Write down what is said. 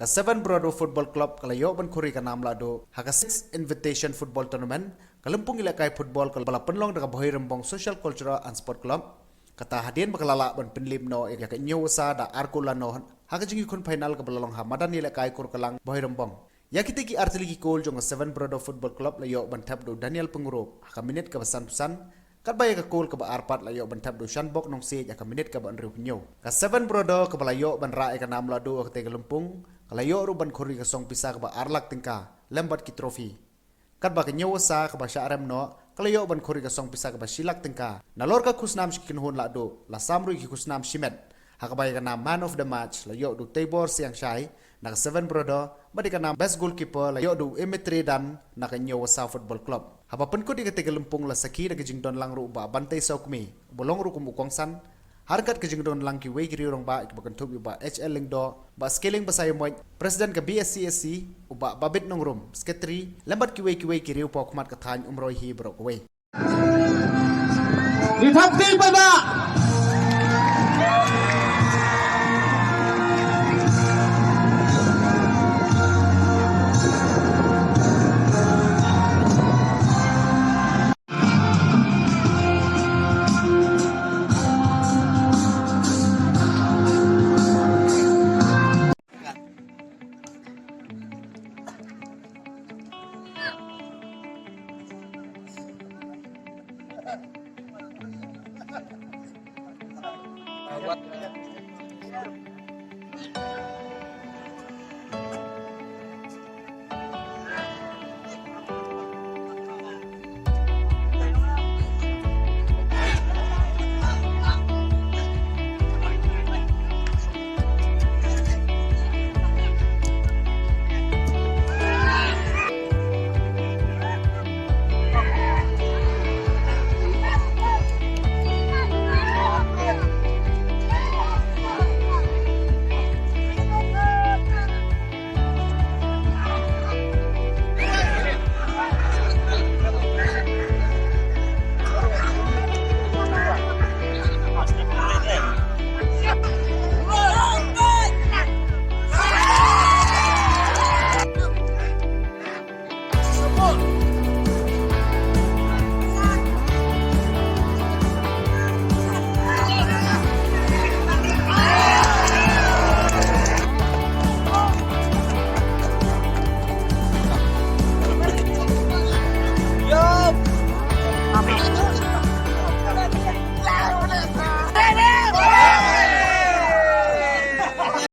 Seven Brother Football Club kalayo ban khuri ka nam LAHDUH haka 6 Invitation Football Tournament kalumpung ilakai football kalbala penlong daga BHOIRYMBONG Social Cultural and Sport Club kata hadian bakalala ban penlim no ya ka nyosa da arkula no haka jingi kun final ka balalong ha madan ilakai kur kalang BHOIRYMBONG ya kita ki artiligi kol jong Seven Brother Football Club layo ban tab do Daniel Pengurup haka minit ka pesan kat baya ka kol ka ba arpat layo ban tab do Shan Bok nong se ya ka minit ka ban riu nyo ka Seven Brother ka balayo ban ra ka nam LAHDUH ka te kalumpung kalayo ruban khori ka song pisa ka ba arlak tingka lembat ki trophy kat ba ka nyosa ka ba syaram no kalayo ban khori ka song pisa ka ba silak tingka nalor ka kusnam shikin hon LAHDUH la samru ki kusnam shimet hakabay ka na man of the match layo du Tabor siang shai na Seven Brother badi ka na best goalkeeper layo du Emetre dan na ka nyosa football club hapapun ko di ka tegalumpung la saki na jingdon lang ru ba bantay sa ukmi bolong ru kumukong san harkat ka jingdon lang ki way kiri rong ba ibakan tubi ba HL lingdo ba scaling ba sayo mo president ka BSCSC uba babit nong room sketri lambat ki way kiri upa kumat ka than umroy hi bro way Ditapti pa ba?